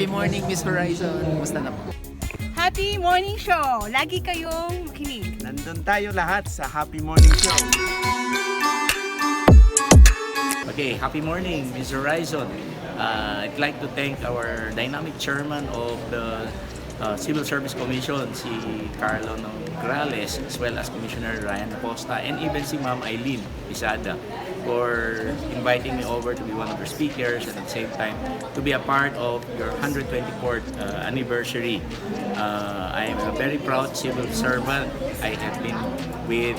Happy morning, Miss Horizon. Kumusta na po? Happy Morning Show! Lagi kayong makinig. Nandun tayo lahat sa Happy Morning Show. Okay, happy morning, Ms. Horizon. I'd like to thank our dynamic chairman of the Civil Service Commission, si Carlo Nograles, as well as Commissioner Ryan Acosta, and even si Ma'am Eileen Pisada for inviting me over to be one of your speakers and at the same time to be a part of your 124th anniversary. I am a very proud civil servant. I have been with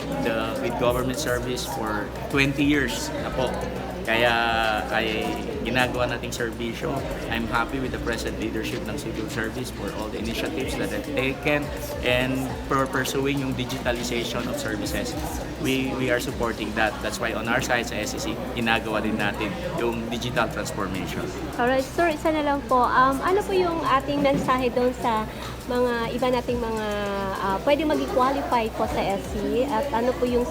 government service for 20 years na po. Kaya ay ginagawa nating serbisyo. I'm happy with the present leadership ng civil service for all the initiatives that they've taken and for pursuing yung digitalization of services. We are supporting that. That's why on our side sa SCC, ginagawa din natin yung digital transformation. Alright, sir, isa na lang po. Ano po yung ating mensahe doon sa mga iba nating mga pwede maging qualified po sa SC at ano po yung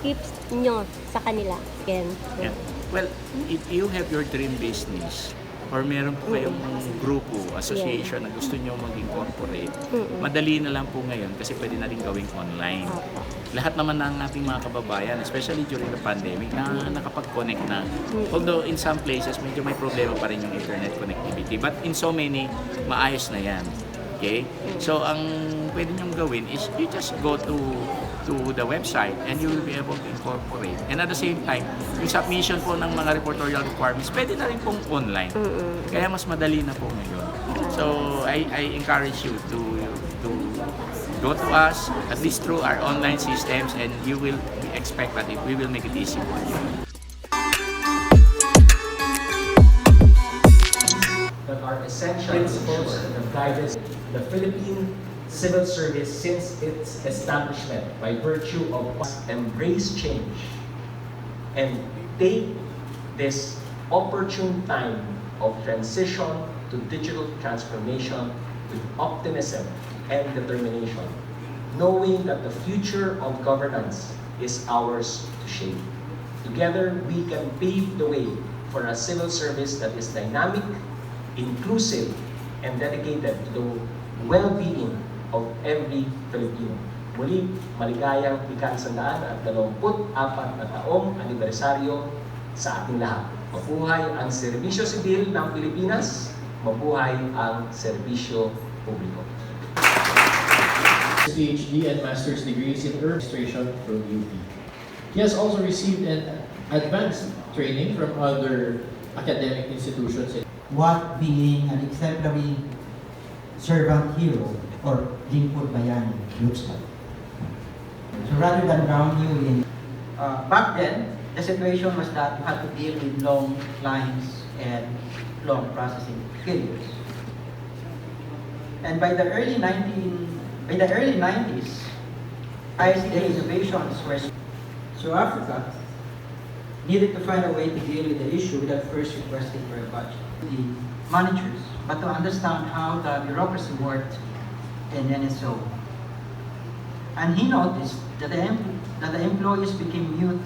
tips nyo sa kanila? Again. Yeah. Well, if you have your dream business or meron po kayong grupo, association na gusto nyo maging corporate, madali na lang po ngayon kasi pwede na rin gawing online. Lahat naman ng ating mga kababayan, especially during the pandemic, na nakapag-connect na. Although in some places, medyo may problema pa rin yung internet connectivity. But in so many, maayos na yan. Okay? So, ang pwede nyong gawin is you just go to the website and you will be able to incorporate. And at the same time, yung submission po ng mga reportorial requirements, pwede na rin pong online. Kaya mas madali na po ngayon. So, I encourage you to go to us, at least through our online systems, and you will expect that we will make it easy for you. That are essential principles that have guided the Philippine civil service since its establishment by virtue of embrace change and take this opportune time of transition to digital transformation with optimism and determination, knowing that the future of governance is ours to shape. Together, we can pave the way for a civil service that is dynamic, inclusive, and dedicated to the well-being of every Filipino. Muli, maligayang ika-124 na taong anibersaryo sa ating lahat. Mabuhay ang serbisyo sibil ng Pilipinas, mabuhay ang serbisyo publiko. PhD and master's degrees in urban administration from UP. He has also received an advanced training from other academic institutions. What being an exemplary servant hero or lingkod bayani looks like. So rather than drown you in... back then, the situation was that you had to deal with long lines and long processing periods. And by the early 90s, ICT innovations were... So Africa needed to find a way to deal with the issue without first requesting for a budget. The managers, but to understand how the bureaucracy worked in NSO. And he noticed that the employees became mute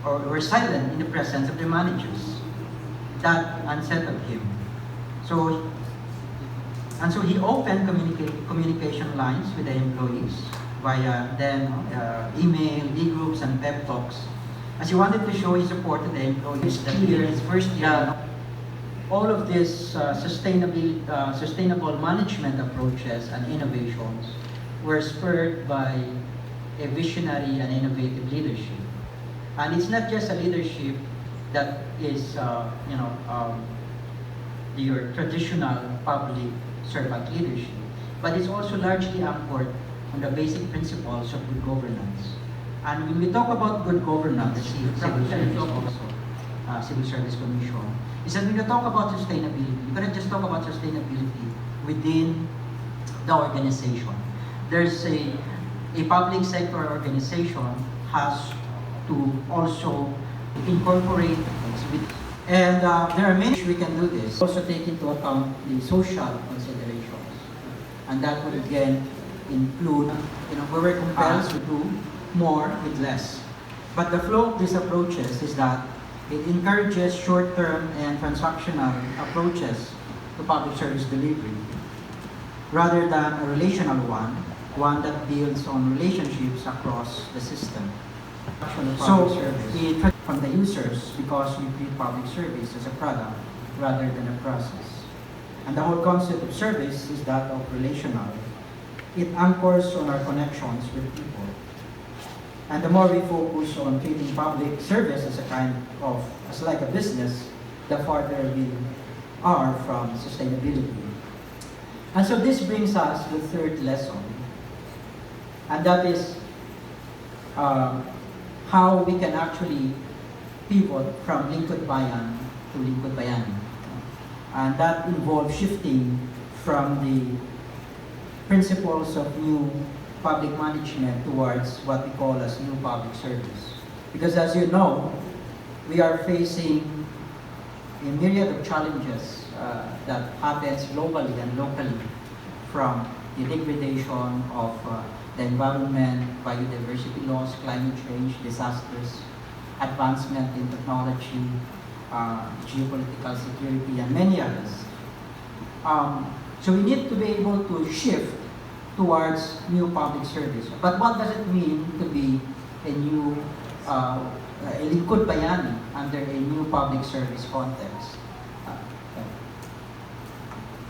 or were silent in the presence of their managers. That unsettled him. So he opened communication lines with the employees via then email, e-groups, and pep talks. As he wanted to show his support to the employees that during his first year, all of these sustainable management approaches and innovations were spurred by a visionary and innovative leadership. And it's not just a leadership that is, your traditional public servant leadership, but it's also largely anchored on the basic principles of good governance. And when we talk about good governance, Civil Service Commission, is that when you talk about sustainability, you cannot just talk about sustainability within the organization. There's a public sector organization has to also incorporate with, and there are many ways we can do this. Also take into account the social considerations, and that would again include, where we're compelled to do more with less. But the flow of these approaches is that it encourages short-term and transactional approaches to public service delivery, rather than a relational one that builds on relationships across the system. So, it from the users because we treat public service as a product rather than a process. And the whole concept of service is that of relational. It anchors on our connections with people. And the more we focus on treating public service as a as like a business, the farther we are from sustainability. And so this brings us to the third lesson, and that is how we can actually pivot from Lingkod Bayan to Lingkod Bayani. And that involves shifting from the principles of new public management towards what we call as new public service. Because as you know, we are facing a myriad of challenges that happens globally and locally, from the degradation of the environment, biodiversity loss, climate change, disasters, advancement in technology, geopolitical security, and many others. So we need to be able to shift towards new public service. But what does it mean to be a new a Lingkod Bayani under a new public service context?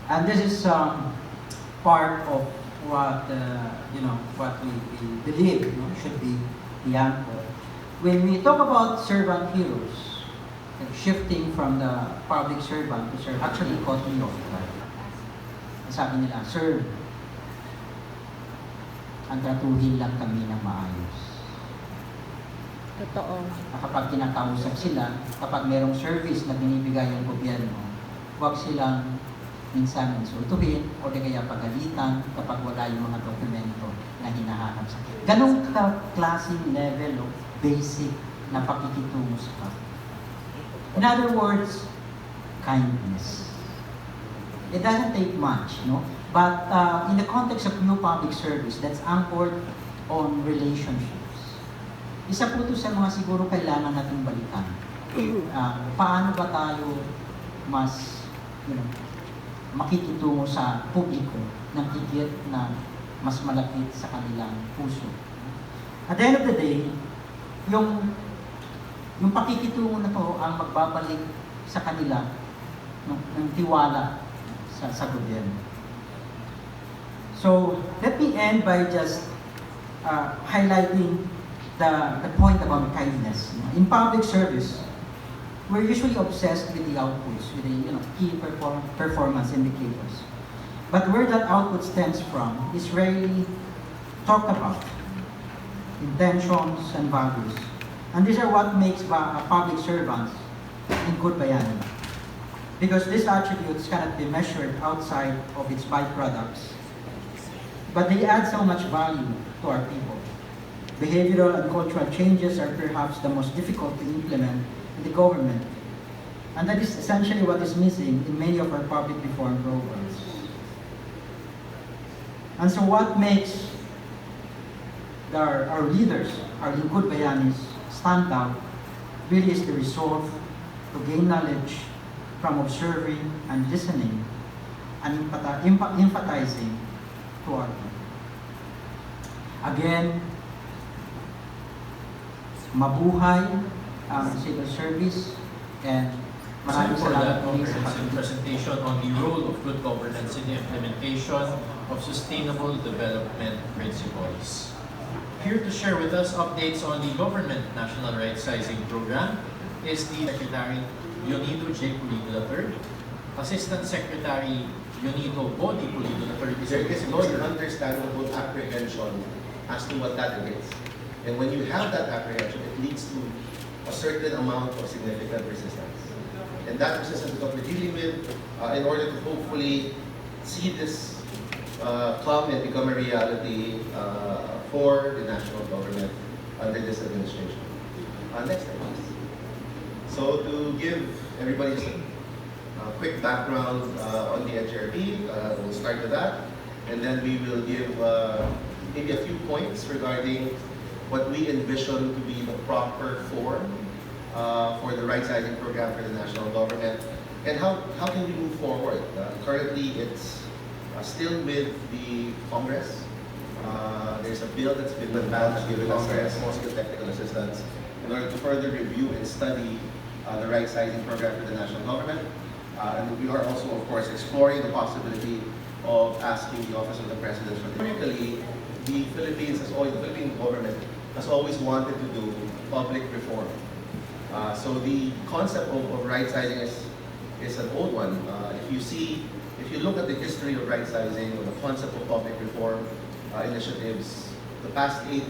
And this is part of what what we believe should be the anchor. When we talk about servant heroes, like shifting from the public servant to serve, actually caught me off guard. Sabi nila, "Sir, ang tratuhin lang kami ng maayos." Totoo. Kapag kinakausap sila, kapag merong service na binibigay ng gobyerno, huwag silang minsan insultuhin o di kaya pagalitan kapag wala yung mga dokumento na hinahanap sa kanya. Ganong klaseng level of basic na pakikitungo sa kapwa. In other words, kindness. It doesn't take much, but in the context of new public service that's anchored on relationships, isa po ito sa mga siguro kailangan nating balikan. Paano ba tayo mas makikitungo sa publiko ng higit na mas malapit sa kanilang puso. At the end of the day, yung pakikitungo na to ang magbabalik sa kanila ng tiwala sa gobyerno. So, let me end by just highlighting the point about kindness. In public service, we're usually obsessed with the outputs, with the key performance indicators. But where that output stems from is rarely talked about. Intentions and values. And these are what makes public servants Lingkod Bayani. Because these attributes cannot be measured outside of its byproducts. But they add so much value to our people. Behavioral and cultural changes are perhaps the most difficult to implement in the government. And that is essentially what is missing in many of our public reform programs. And so what makes our leaders, our Lingkod Bayanis, stand out really is the resolve to gain knowledge from observing and listening and empathizing to our people. Again, mabuhay ang civil service, and maraming For that salamat muli sa comprehensive presentation on the role of good governance in the implementation of sustainable development principles. Here to share with us updates on the Government National Right Sizing Program is the Secretary Leonido J. Pulido III, Assistant Secretary Leonido Bodi Pulido III is a lawyer. Understandable apprehension as to what that is. And when you have that apprehension, it leads to a certain amount of significant resistance. And that resistance is what we're dealing with in order to hopefully see this come and become a reality for the national government under this administration. Next slide, please. So to give everybody just a quick background on the NCRB, we'll start with that. And then we will give maybe a few points regarding what we envision to be the proper form for the right sizing program for the national government. And how can we move forward? Currently, it's still with the Congress. There's a bill that's been advanced given us mostly technical assistance in order to further review and study the right sizing program for the national government. And we are also, of course, exploring the possibility of asking the Office of the President for typically the Philippine government has always wanted to do public reform. So the concept of right sizing is an old one. If you look at the history of right sizing or the concept of public reform initiatives, the past 8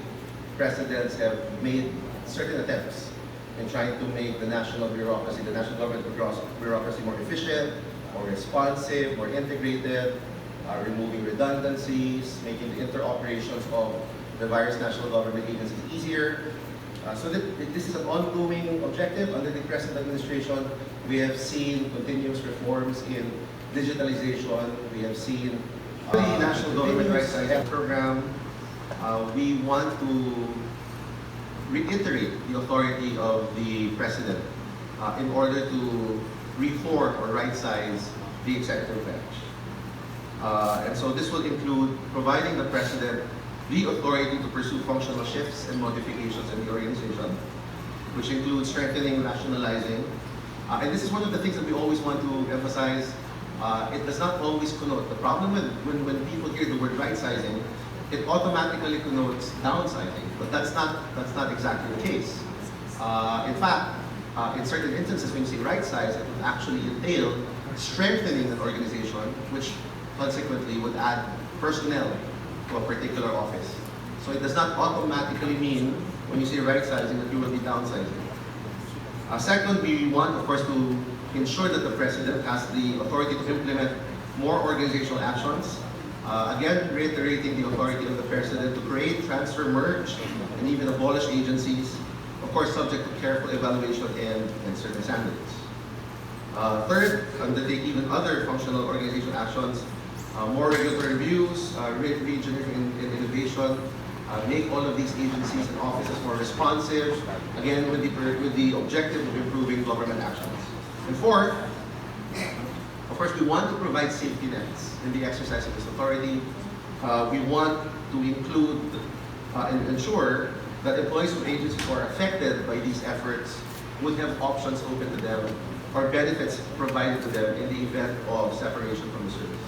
presidents have made certain attempts in trying to make the national bureaucracy, the national government bureaucracy more efficient, more responsive, more integrated, removing redundancies, making the interoperations of the various national government agencies easier. So this is an ongoing objective under the present administration. We have seen continuous reforms in digitalization. We have seen the national government right sizing program. We want to reiterate the authority of the president in order to reform or right size the executive branch. And so this will include providing the president the authority to pursue functional shifts and modifications in the organization, which includes strengthening, rationalizing. And this is one of the things that we always want to emphasize. It does not always connote. The problem with when people hear the word right sizing, it automatically connotes downsizing, but that's not exactly the case. In fact, in certain instances, when you say right size, it would actually entail strengthening an organization, which consequently would add personnel to a particular office. So it does not automatically mean, when you say right sizing, that you will be downsizing. Second, we want, of course, to ensure that the president has the authority to implement more organizational actions. Again, reiterating the authority of the president to create, transfer, merge, and even abolish agencies, of course, subject to careful evaluation and certain standards. Third, undertake even other functional organizational actions, more regulatory reviews, re-engineering and innovation, make all of these agencies and offices more responsive, again, with the objective of improving government actions. And fourth, of course, we want to provide safety nets in the exercise of this authority. We want to include and ensure that employees of agencies who are affected by these efforts would have options open to them or benefits provided to them in the event of separation from the service.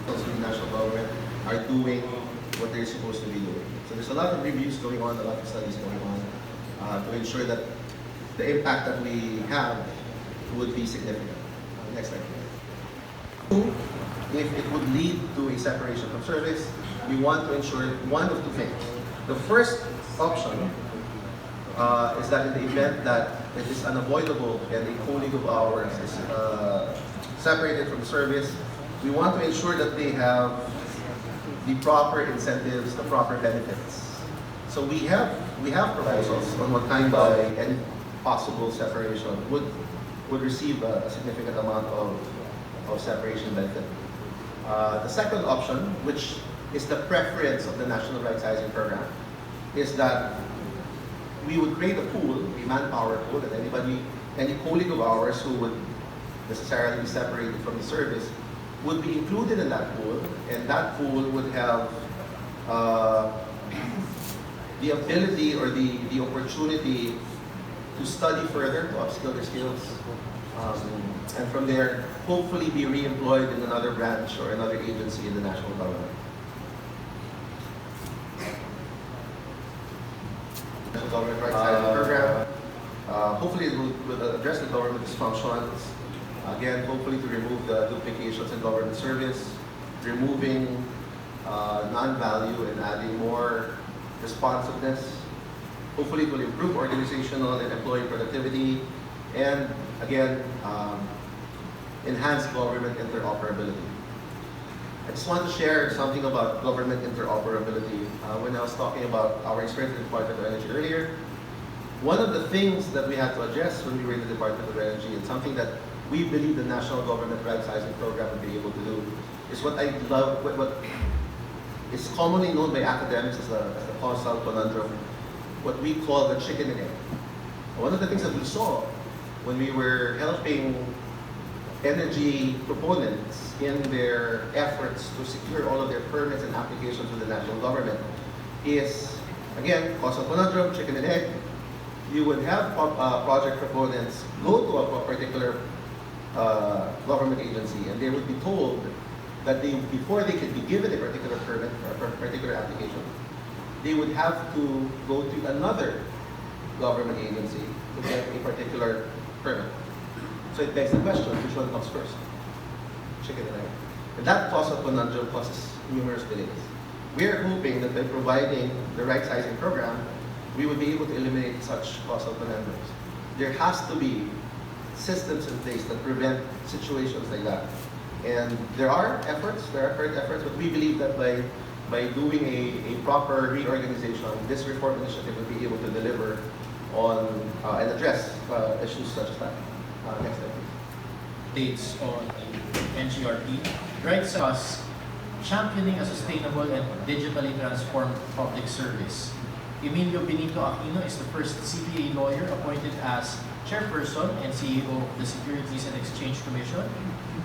Also, the national government are doing what they're supposed to be doing. So there's a lot of reviews going on, a lot of studies going on to ensure that the impact that we have would be significant. Next slide. If it would lead to a separation from service, we want to ensure one of two things. The first option is that in the event that it is unavoidable and a colleague of ours is separated from service, we want to ensure that they have the proper incentives, the proper benefits. So we have proposals on what kind of any possible separation would receive a significant amount of separation benefit. The second option, which is the preference of the National Right Sizing Program, is that we would create a pool, a manpower pool, that any colleague of ours who would necessarily be separated from the service would be included in that pool, and that pool would have the ability or the opportunity to study further, to upskill their skills, and from there, hopefully be re-employed in another branch or another agency in the national government. National Government Right Sizing Program. Hopefully it will address the government dysfunctions. Again, hopefully to remove the duplications in government service, removing non-value and adding more responsiveness. Hopefully it will improve organizational and employee productivity, and again, enhance government interoperability. I just want to share something about government interoperability. When I was talking about our experience with the Department of Energy earlier, one of the things that we had to address when we were in the Department of Energy, and something that we believe the National Government Right Sizing Program would be able to do, is what I love, what is commonly known by academics as the causal conundrum, what we call the chicken and egg. One of the things that we saw when we were helping energy proponents in their efforts to secure all of their permits and applications with the national government is, again, cause of conundrum, chicken and egg. You would have project proponents go to a particular government agency and they would be told that before they could be given a particular permit or a particular application, they would have to go to another government agency to get a particular permit. So it begs the question, which one comes first? Chicken and egg. And that cause of conundrum causes numerous delays. We are hoping that by providing the right sizing program, we would be able to eliminate such cause of conundrums. There has to be systems in place that prevent situations like that. And there are current efforts, but we believe that by doing a proper reorganization, this reform initiative will be able to deliver on and address issues such as that. Next slide, please. Updates on the NGRP, right us championing a sustainable and digitally transformed public service. Emilio Benito Aquino is the first CPA lawyer appointed as chairperson and CEO of the Securities and Exchange Commission.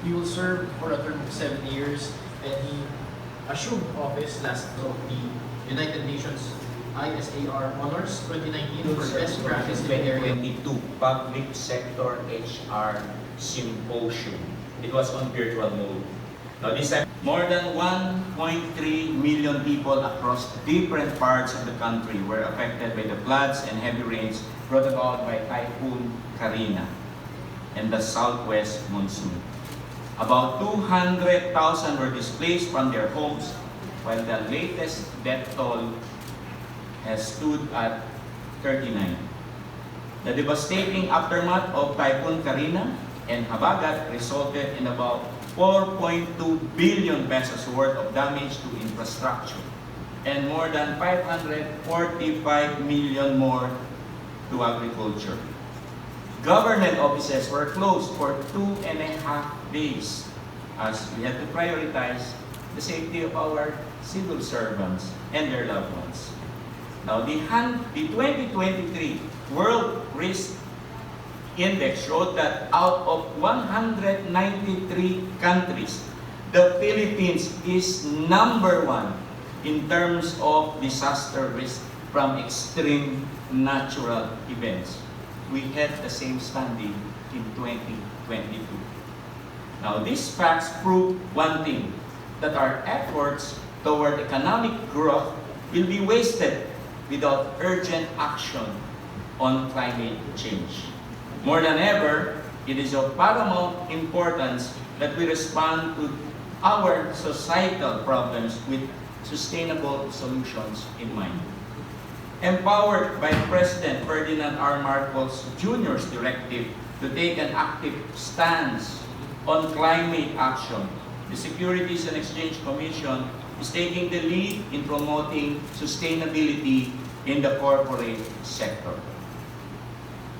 He will serve for a term of 7 years, and he assumed office last of the United Nations ISAR Honors 2019 for best practice in the area. 2022 Public Sector HR Symposium. It was on virtual mode. Now this time, more than 1.3 million people across different parts of the country were affected by the floods and heavy rains brought about by Typhoon Karina and the southwest monsoon. About 200,000 were displaced from their homes, while the latest death toll has stood at 39. The devastating aftermath of Typhoon Karina and Habagat resulted in about 4.2 billion pesos worth of damage to infrastructure and more than 545 million more to agriculture. Government offices were closed for 2.5 days as we had to prioritize the safety of our civil servants and their loved ones. Now, the 2023 World Risk Index showed that out of 193 countries, the Philippines is #1 in terms of disaster risk from extreme natural events. We had the same standing in 2022. Now, these facts prove one thing, that our efforts toward economic growth will be wasted without urgent action on climate change. More than ever, it is of paramount importance that we respond to our societal problems with sustainable solutions in mind. Empowered by President Ferdinand R. Marcos Jr.'s directive to take an active stance on climate action, the Securities and Exchange Commission is taking the lead in promoting sustainability in the corporate sector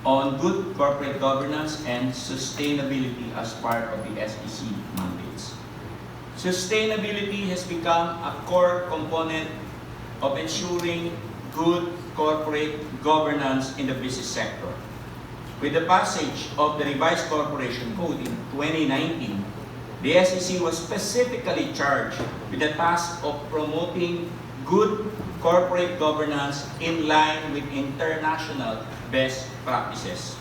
on good corporate governance and sustainability as part of the SEC mandates. Sustainability has become a core component of ensuring good corporate governance in the business sector. With the passage of the revised Corporation Code in 2019, the SEC was specifically charged with the task of promoting good corporate governance in line with international best practices.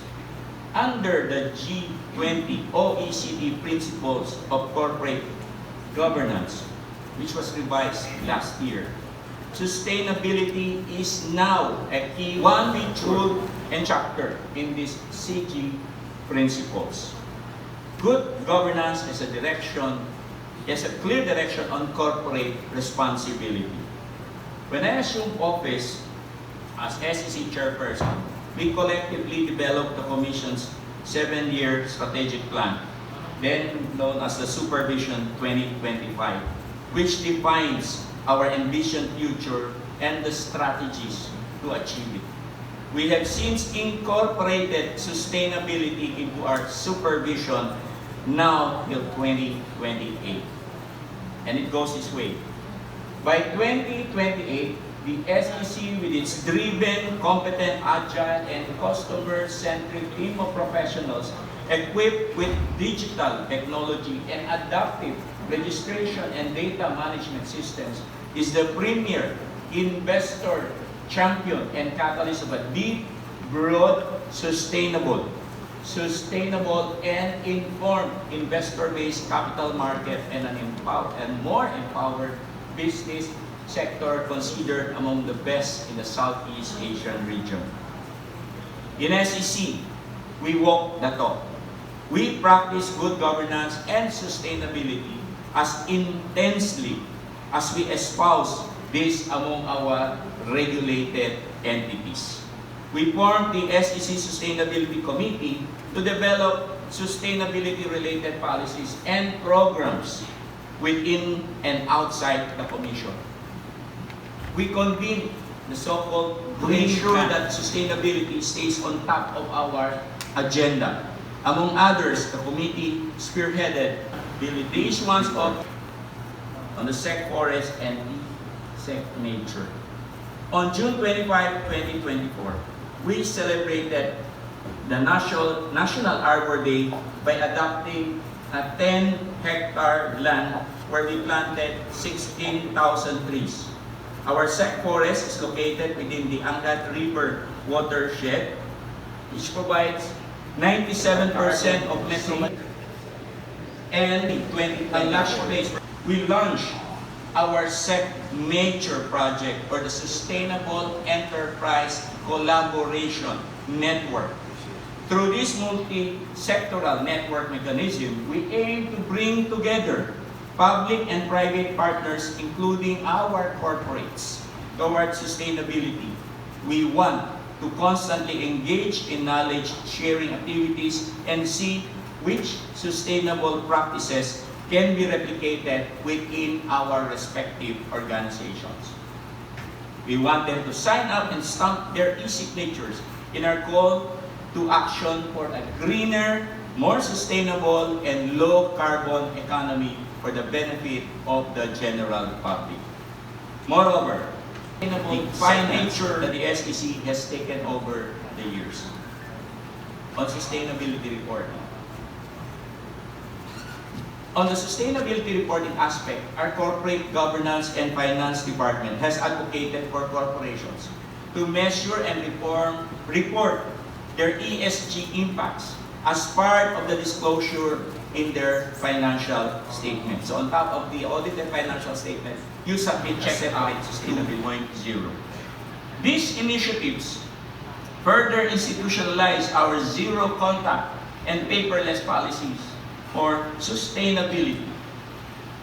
Under the G20 OECD Principles of Corporate Governance, which was revised last year, sustainability is now a key one rule and chapter in these CG principles. Good governance is a clear direction on corporate responsibility. When I assumed office as SEC chairperson, we collectively developed the Commission's 7-year strategic plan, then known as the Supervision 2025, which defines our envisioned future and the strategies to achieve it. We have since incorporated sustainability into our supervision now till 2028. And it goes this way. By 2028, The SEC, with its driven, competent, agile, and customer-centric team of professionals equipped with digital technology and adaptive registration and data management systems, is the premier investor champion and catalyst of a deep, broad, sustainable and informed investor-based capital market and and more empowered business sector considered among the best in the Southeast Asian region. In SEC, we walk the talk. We practice good governance and sustainability as intensely as we espouse this among our regulated entities. We formed the SEC Sustainability Committee to develop sustainability-related policies and programs within and outside the Commission. We convene the so-called Green ensure that sustainability stays on top of our agenda. Among others, the committee spearheaded the issuance of on the SEC Forest and the SEC Nature. On June 25, 2024, we celebrated the National Arbor Day by adopting a 10-hectare land where we planted 16,000 trees. Our SEC Forest is located within the Angat River watershed, which provides 97% of metro and 20 lush place. We launched our SEC Nature project, or the Sustainable Enterprise Collaboration Network. Through this multi-sectoral network mechanism, we aim to bring together public and private partners, including our corporates, towards sustainability. We want to constantly engage in knowledge-sharing activities and see which sustainable practices can be replicated within our respective organizations. We want them to sign up and stamp their e-signatures in our call to action for a greener, more sustainable, and low-carbon economy for the benefit of the general public. Moreover, the signature that the SEC has taken over the years on sustainability reporting. On the sustainability reporting aspect, our corporate governance and finance department has advocated for corporations to measure and report their ESG impacts as part of the disclosure in their financial statement. So on top of the audited financial statement, you submit separate sustainability 2.0. These initiatives further institutionalize our zero contact and paperless policies for sustainability.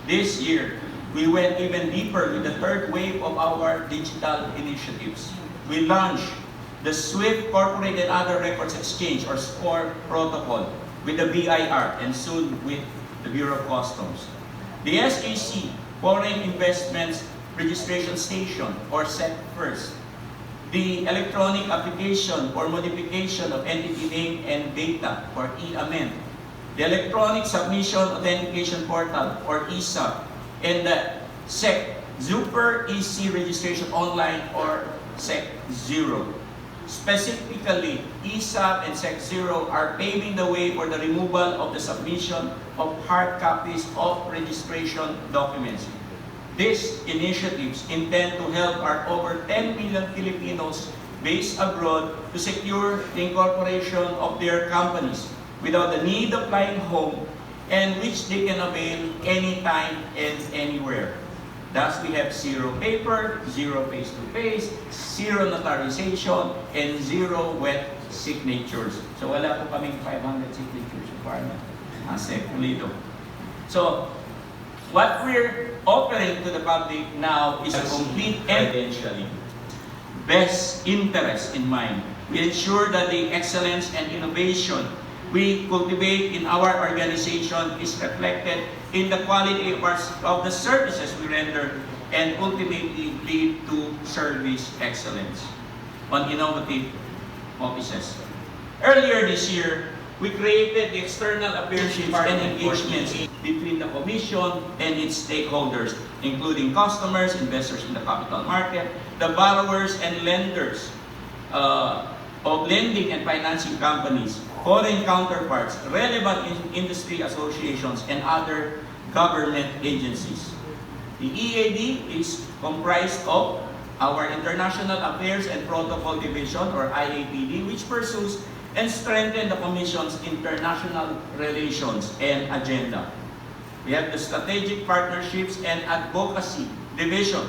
This year, we went even deeper with the third wave of our digital initiatives. We launched the SWIFT Corporate and Other Records Exchange, or SCORE protocol, with the BIR and soon with the Bureau of Customs. The SEC Foreign Investments Registration Station, or SEC First. The Electronic Application for Modification of Entity Name and Data, or EAMEN. The Electronic Submission Authentication Portal, or ESAP. And the SEC Super EC Registration Online, or SEC Zero. Specifically, ESAP and SEC Zero are paving the way for the removal of the submission of hard copies of registration documents. These initiatives intend to help our over 10 million Filipinos based abroad to secure the incorporation of their companies without the need of flying home, and which they can avail anytime and anywhere. Thus, we have zero paper, zero face-to-face, zero notarization, and zero wet signatures. So wala po kaming 500 signatures requirement. Pulido. So, what we're offering to the public now is a complete evidentially best interest in mind. We ensure that the excellence and innovation we cultivate in our organization is reflected in the quality of the services we render and ultimately lead to service excellence on innovative offices. Earlier this year, we created the external appearances and engagements between the Commission and its stakeholders, including customers, investors in the capital market, the borrowers and lenders of lending and financing companies, foreign counterparts, relevant industry associations, and other government agencies. The EAD is comprised of our International Affairs and Protocol Division, or IAPD, which pursues and strengthens the Commission's international relations and agenda. We have the Strategic Partnerships and Advocacy Division,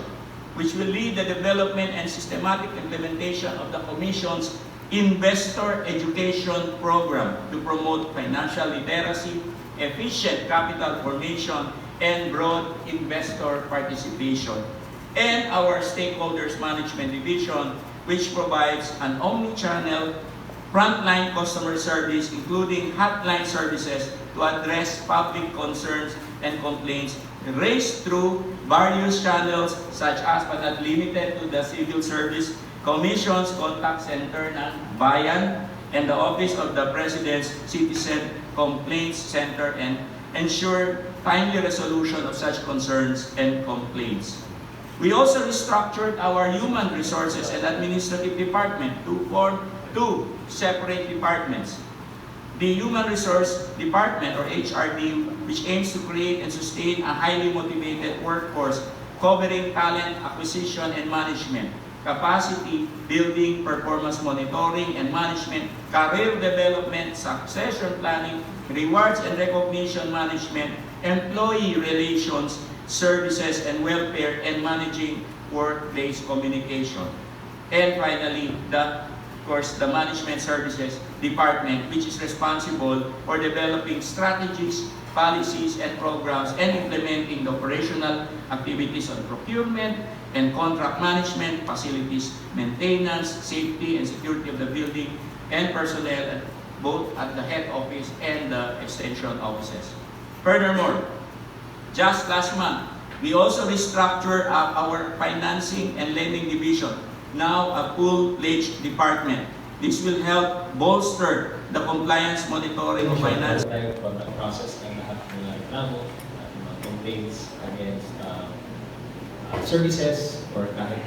which will lead the development and systematic implementation of the Commission's Investor Education Program to promote financial literacy, efficient capital formation, and broad investor participation. And our Stakeholders Management Division, which provides an omni-channel frontline customer service, including hotline services to address public concerns and complaints raised through various channels such as, but not limited to, the Civil Service Commission's Contact Center ng Bayan and the Office of the President's Citizen Complaints Center, and ensure timely resolution of such concerns and complaints. We also restructured our Human Resources and Administrative Department to form two separate departments. The Human Resource Department, or HRD, which aims to create and sustain a highly motivated workforce covering talent acquisition and management, capacity building, performance monitoring and management, career development, succession planning, rewards and recognition management, employee relations, services and welfare, and managing workplace communication. And finally, the Management Services Department, which is responsible for developing strategies, policies, and programs, and implementing the operational activities on procurement and contract management, facilities maintenance, safety and security of the building, and personnel, both at the head office and the extension offices. Furthermore, just last month, we also restructured our Financing and Lending Division, now a full-fledged department. This will help bolster the compliance monitoring of finance. Process ng lahat ng mga reklamo at mga complaints against services or kahit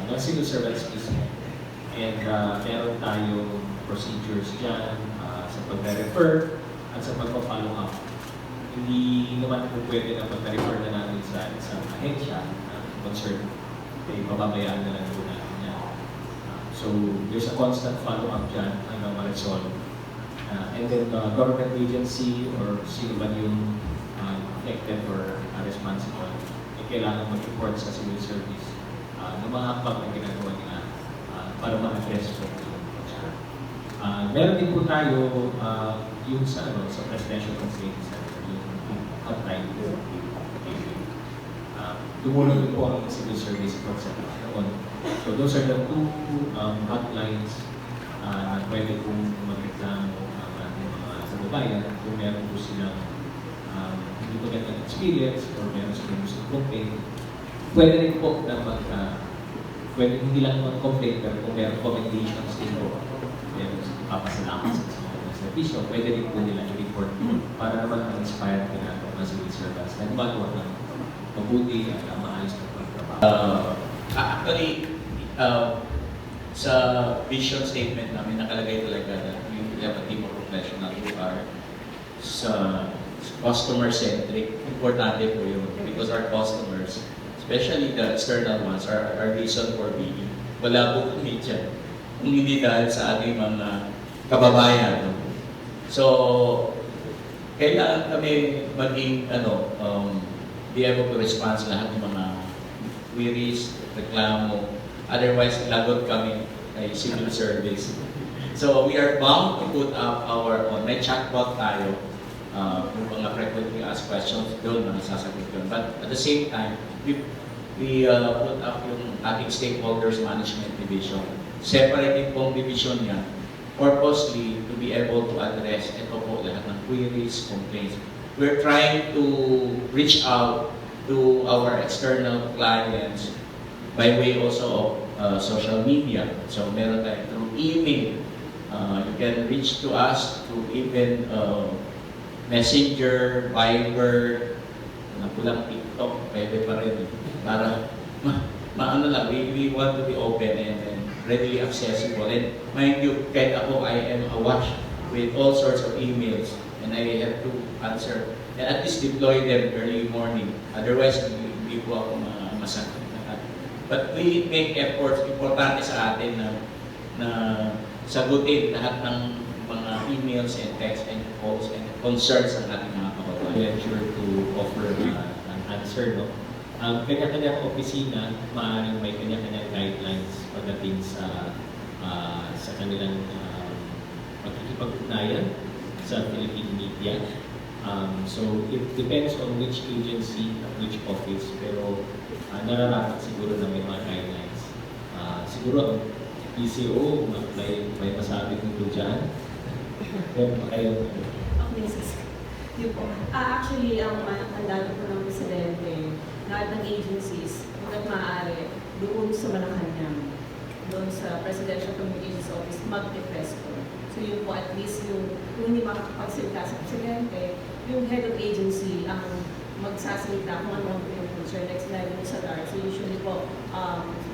mga civil servants mismo. And meron tayong procedures dyan sa pag-refer at sa pag-follow up. Hindi naman po pwede na pag-refer na natin sa isang ahensya concern, ay pababayaan na lang po natin yan. So there's a constant follow-up dyan hanggang ma-resolve. And then government agency or sino ba yung affected or responsible, ay kailangan mag-report sa civil service ng mga hakbang na ginagawa nila para ma-address po yung concern. Meron din po tayo yung sa Presidential Complaint Center, yung hotline po. Tumulong din po ang civil service concept noon. So those are the two hotlines na pwede pong magreklamo ang ating mga kababayan kung meron po silang hindi magandang experience or meron silang gusto complaint. Pwede rin po na pwede hindi lang mag-complaint, pero kung meron commendations din po, meron papasalamat sa mga service, pwede rin po nila i-report para naman ma-inspire din natin mga civil servants na gumagawa ng mabuti at maayos na pagtrabaho. Actually, sa vision statement namin nakalagay talaga na we have a team of professionals who are sa customer-centric. Importante po yun because our customers, especially the external ones, are our reason for being. Wala po kami dyan kung hindi dahil sa ating mga kababayan. So, kailangan kami maging be able to respond sa lahat ng mga queries, reklamo. Otherwise, lagot kami kay civil service. So, we are bound to put up our own. May chatbot tayo. Yung mga frequently asked questions, doon na nasasagot yun. But at the same time, we put up yung ating Stakeholders Management Division. Separate din pong division yan. Purposely to be able to address ito po lahat ng queries, complaints. We're trying to reach out to our external clients by way also of social media. So meron tayo through email, You can reach to us through even Messenger, Viber, nakulang TikTok, pwede pa rin. Para maano lang, we want to be open and readily accessible. And mind you, kahit ako, I am awash with all sorts of emails and I have to answer and at least deploy them early morning. Otherwise, hindi po ako masakit. But we make efforts, importante sa atin na sagutin lahat ng mga emails and texts and calls and concerns ng ating mga kababayan. Venture to offer an answer, no? Kanya-kanyang opisina, maaaring may kanya-kanyang guidelines pagdating sa kanilang pakikipag-ugnayan sa Philippine media. So it depends on which agency, which office, pero nararapat siguro na may mga guidelines. Siguro ang PCO, may masabi tungkol dyan. Meron pa kayo? Okay, sis. Yun po. Actually, ang mandato po ng Presidente, lahat ng agencies, hanggang maaari, doon sa Malacanang, doon sa Presidential Communications Office, mag-request po. So yun po, at least yung hindi makakapagsalita sa Presidente, yung head of agency ang magsasalita kung ano ang yung concern. Like sinabi mo sa DAR. So usually po,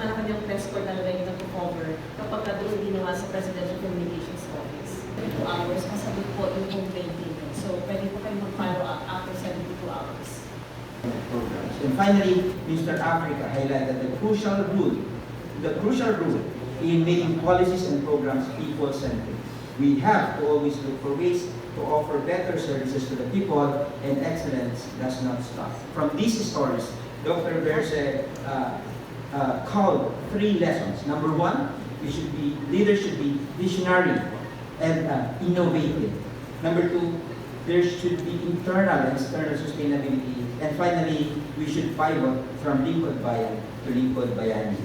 Malacanang press corps talaga yung nag-cover kapag doon ginawa sa Presidential Communications Office. 2 hours, masabit po yung complaint dito. So pwede po kayo mag-follow up after 72 hours. Programs. And finally, Mr. Africa highlighted the crucial role in making policies and programs people-centered. We have to always look for ways to offer better services to the people, and excellence does not stop. From these stories, Dr. Berse called 3 lessons. Number 1, leaders should be visionary and innovative. Number 2, there should be internal and external sustainability. And finally, we should pivot from Lingkod Bayan to Lingkod Bayani.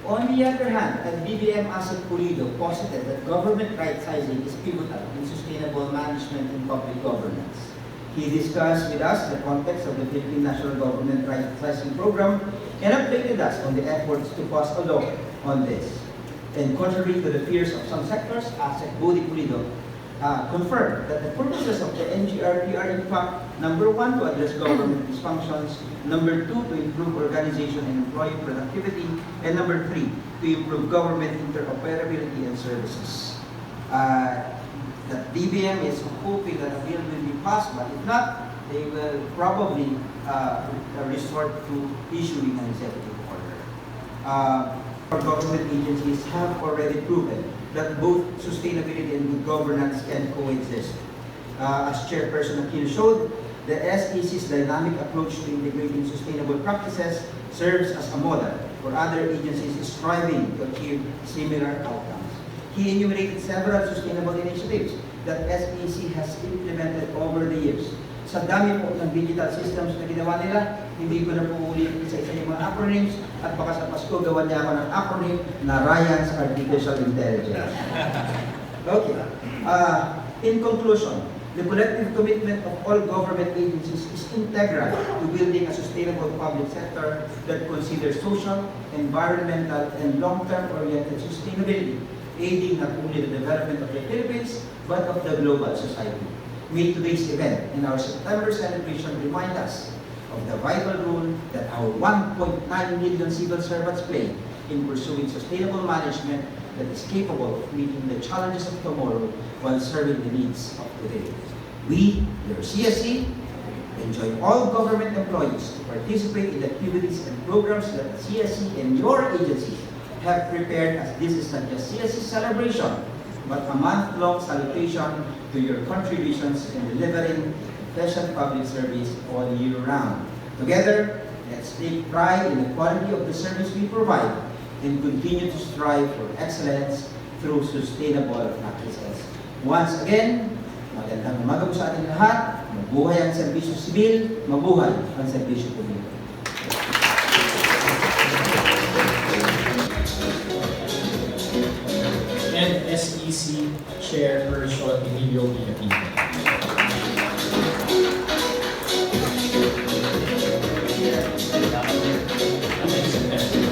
On the other hand, BBM Asset Pulido posited that government right-sizing is pivotal in sustainable management and public governance. He discussed with us the context of the Philippine National Government Right-Sizing Program and updated us on the efforts to pass a law on this. And contrary to the fears of some sectors, Asset Pulido confirmed that the purposes of the NGRP are in fact, number 1, to address government dysfunctions, number 2, to improve organization and employee productivity, and number 3, to improve government interoperability and services. That BBM is hoping that a bill will be passed, but if not, they will probably resort to issuing an executive order. Our government agencies have already proven that both sustainability and good governance can coexist. As Chairperson Aquino showed, the SEC's dynamic approach to integrating sustainable practices serves as a model for other agencies striving to achieve similar outcomes. He enumerated several sustainable initiatives that SEC has implemented over the years. Sa dami po ng digital systems na ginawa nila, hindi ko na po ulit isa-isa yung mga acronyms at baka sa Pasko gawan niya ako ng acronym na Ryan's Artificial Intelligence. Okay. In conclusion, the collective commitment of all government agencies is integral to building a sustainable public sector that considers social, environmental, and long-term oriented sustainability, aiding not only the development of the Philippines, but of the global society. May today's event and our September celebration remind us of the vital role that our 1.9 million civil servants play in pursuing sustainable management that is capable of meeting the challenges of tomorrow while serving the needs of today. We, your CSC, enjoin all government employees to participate in activities and programs that the CSC and your agencies have prepared, as this is not just CSC celebration, but a month-long salutation to your contributions in delivering efficient public service all year round. Together, let's take pride in the quality of the service we provide and continue to strive for excellence through sustainable practices. Once again, magandang umaga po sa ating lahat. Mabuhay ang serbisyo sibil, mabuhay ang serbisyo publiko. And SEC Chairperson Emilio Villapino.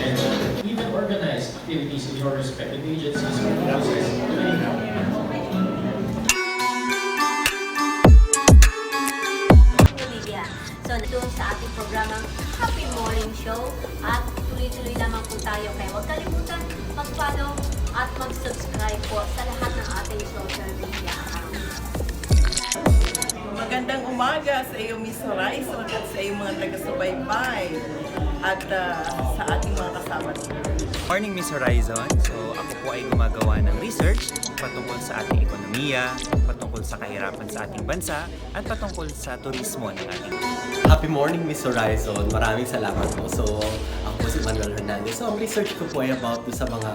And even organized activities in your respective agencies umaga sa iyo, Miss Horizon, at sa iyong mga taga-subaybay at sa ating mga kasama. Morning, Miss Horizon. So, ako po ay gumagawa ng research patungkol sa ating ekonomiya, patungkol sa kahirapan sa ating bansa, at patungkol sa turismo ng ating. Happy morning, Miss Horizon. Maraming salamat po. So, ako po si Manuel Hernandez. So, ang research ko po ay about sa mga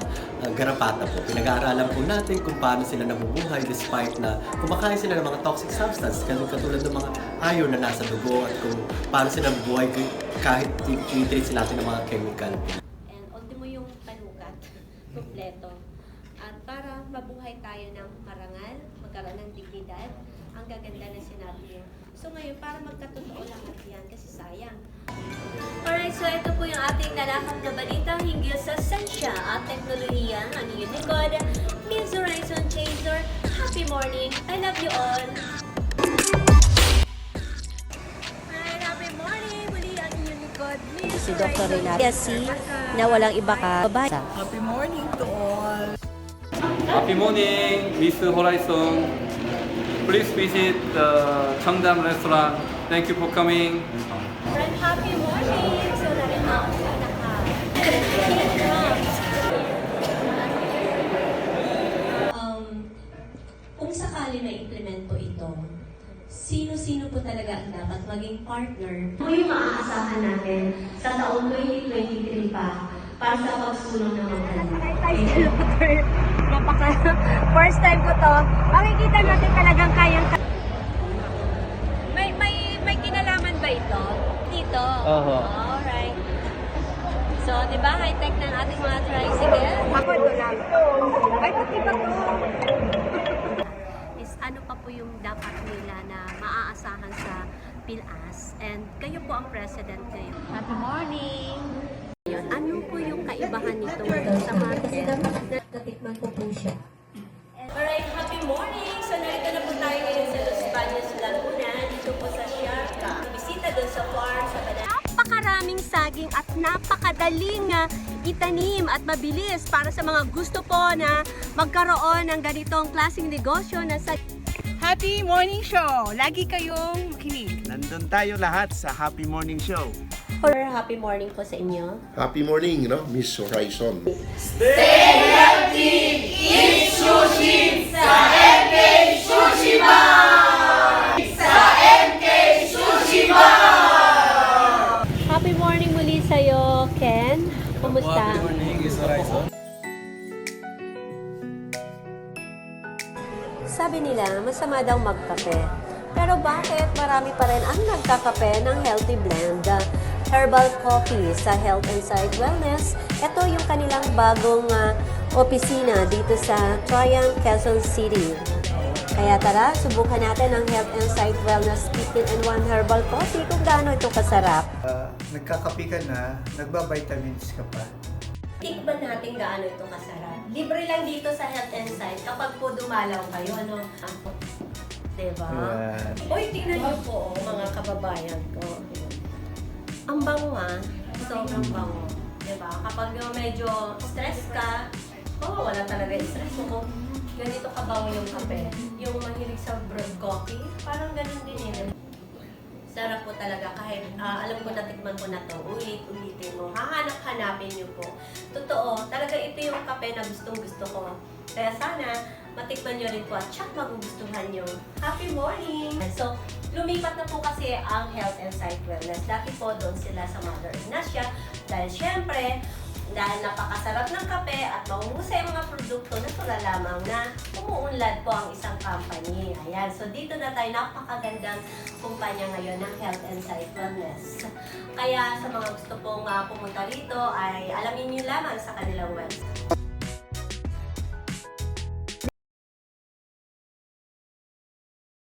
garapata po. Pinag-aaralan po natin kung paano sila nabubuhay despite na kumakain sila ng mga toxic substance, katulad ng mga iron na nasa dugo, at kung paano sila nabubuhay kahit tinitreat sila natin ng mga chemical. And ultimo yung panukat, kumpleto. At para mabuhay tayo ng marangal, magkaroon ng dignidad, ang gaganda na sinabi niya. So ngayon, para magkatotoo lahat yan, kasi sayang. Alright, so ito po yung ating lalakap na balita hinggil sa sensya at teknolohiya. Ang inyong likod, Miss Horizon Chaser. Happy morning! I love you all! Alright, happy morning! Muli ang inyong likod, Miss Si Dr. Renata na walang iba ka. Happy morning to all! Happy morning, Miss Horizon. Please visit the Cheongdam restaurant. Thank you for coming. Friend, happy morning! So, narito ako sa kung sakali na implement po ito, sino-sino po talaga ang dapat maging partner? Ito yung maaasahan natin sa taong 2023 pa para sa pagsulong ng mga First time ko to. Makikita natin talagang kayang... May kinalaman ba ito? Dito? Alright. So, di ba, high-tech ng ating mga tricycle? Ako ito lang. Ay, pati ba ito? Is ano pa po yung dapat nila na maaasahan sa PILAS? And kayo po ang president ngayon. Happy morning! Ano po yung kaibahan nito sa market? Natikman ko po siya. Alright, happy morning! So narito na po tayo ngayon sa Los Baños, Laguna. Dito po sa Siarca. Bisita doon sa farm sa Banan. Napakaraming saging at napakadaling itanim at mabilis para sa mga gusto po na magkaroon ng ganitong klaseng negosyo na sa... Happy Morning Show! Lagi kayong makinig. Nandun tayo lahat sa Happy Morning Show. Or happy morning po sa inyo. Happy morning, Miss Horizon. Stay healthy! Eat sushi sa MK Sushi Bar! Sa MK Sushi Bar! Happy morning muli sa'yo, Ken. Kumusta? Happy morning, Miss Horizon. Sabi nila, masama daw magkape. Pero bakit marami pa rin ang nagkakape ng healthy blend? Herbal coffee sa Health and Sight Wellness. Ito yung kanilang bagong opisina dito sa Triumph, Quezon City. Kaya tara, subukan natin ang Health and Sight Wellness 15-in-1 Herbal Coffee kung gaano ito kasarap. Nagkakapi ka na, nagba-vitamins ka pa. Tikman natin gaano ito kasarap. Libre lang dito sa Health and Sight kapag po dumalaw kayo. Ano? Diba? Uy, tingnan niyo po mga kababayan ko. Ang bango sobrang bango. Diba? Kapag medyo stress ka, wala talaga yung stress mo. Ganito kabango yung kape. Yung mahilig sa brewed coffee, parang ganun din eh. Sarap po talaga kahit alam ko natikman ko na to, ulitin mo. Hahanap-hanapin niyo po. Totoo, talaga ito yung kape na gustong-gusto ko. Kaya sana matikman niyo rin po at tsak magugustuhan niyo. Happy morning! So, lumipat na po kasi ang Health and Sight Wellness. Dati po doon sila sa Mother Ignacia dahil syempre, dahil napakasarap ng kape at mahusay ang mga produkto, natural lamang na umuunlad po ang isang company. Ayan, so dito na tayo, napakagandang kumpanya ngayon ng Health and Sight Wellness. Kaya sa mga gusto pong pumunta rito ay alamin niyo lamang sa kanilang website.